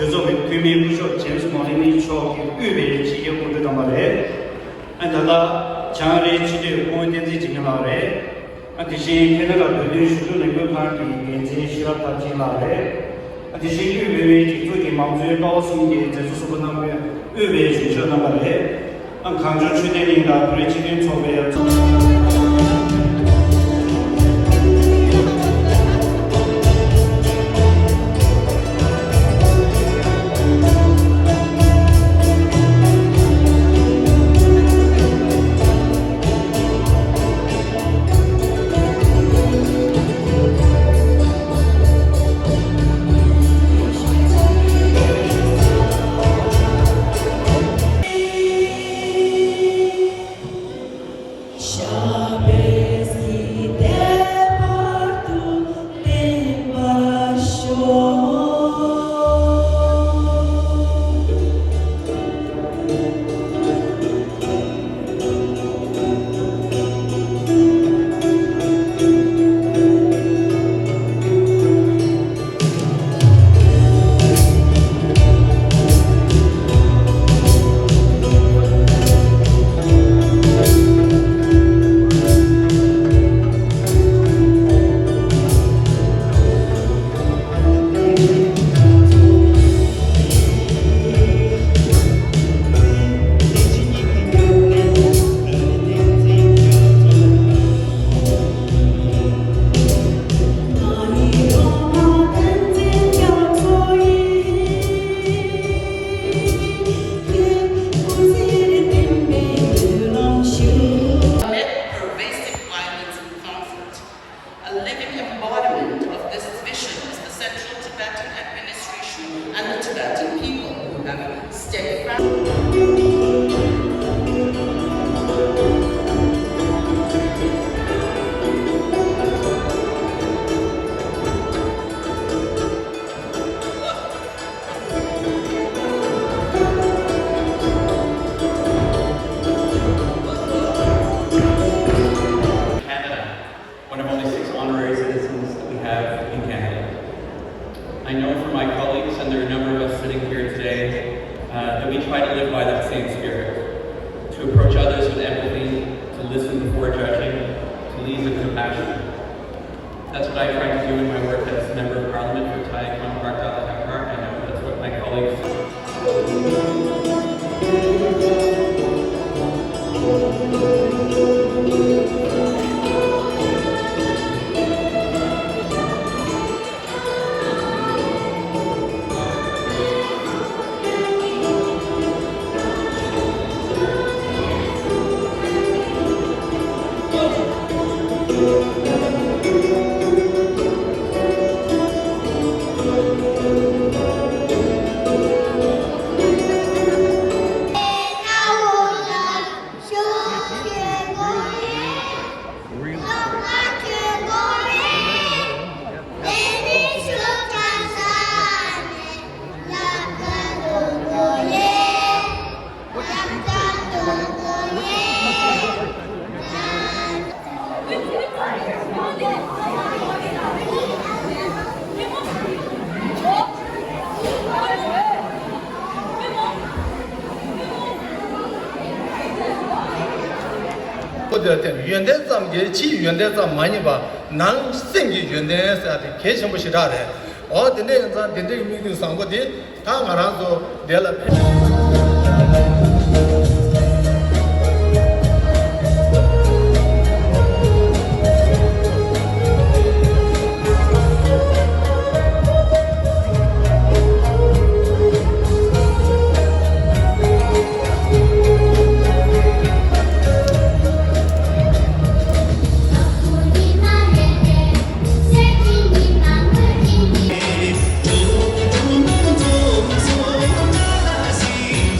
就是对面不说建筑毛的你说预备企业工作的嘛嘞，按他个将来去的工业电子进行了嘞，这些看到了对输出能够看的电子需要他进来嘞，这些预备的做的忙最高速的这就是不能预备需求那么嘞，杭州区的领导对今天筹备要做。And the Tibetan people who have steadfast. Canada, one of only 6 honorary citizens that we have in Canada. I know from my colleagues, and there are a number of us sitting here today, that we try to live by that same spirit, to approach others with empathy, to listen before judging, to lead with compassion. That's what I try to do in my work as a Member of Parliament for Tayakwon Park Dalhousie Park. I know that's what my colleagues Yuan Zam Ge Chi Yuan Zam Maniba, Nang Singi Yuan at the Keshan Bushidare, or the names are the meeting somebody, Tamarazo, Della. See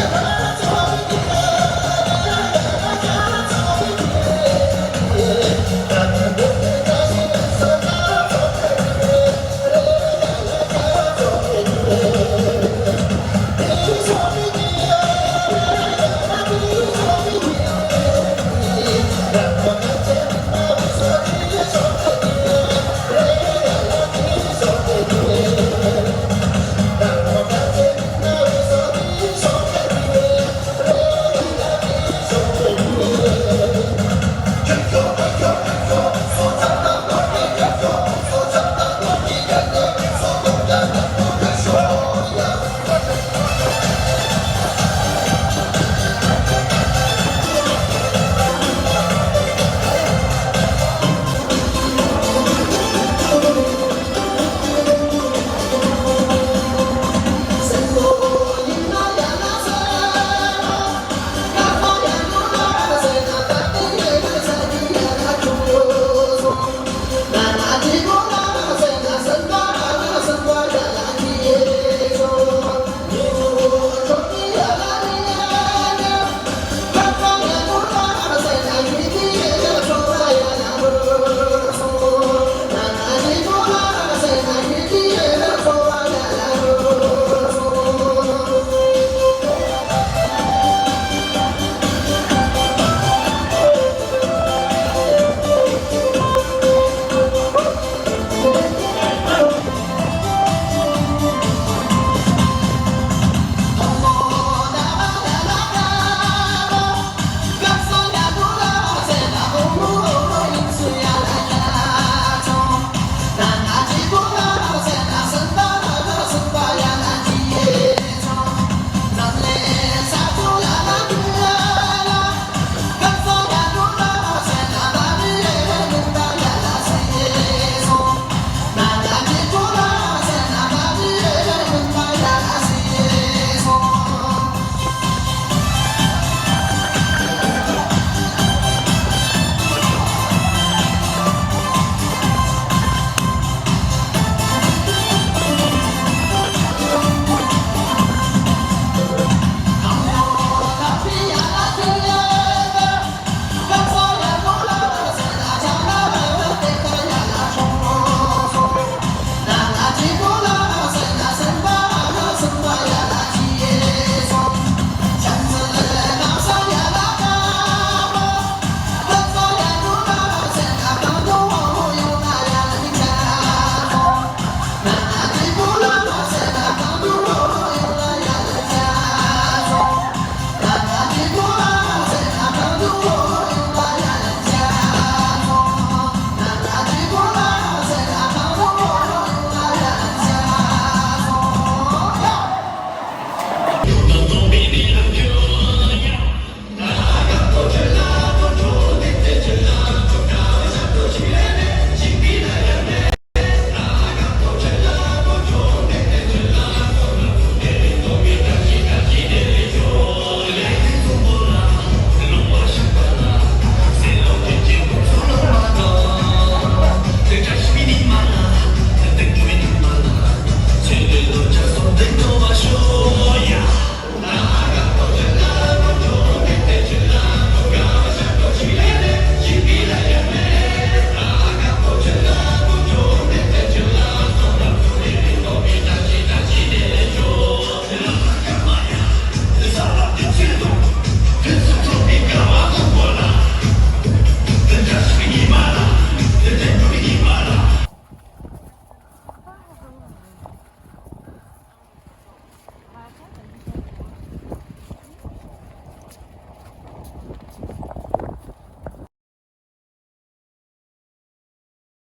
Yes,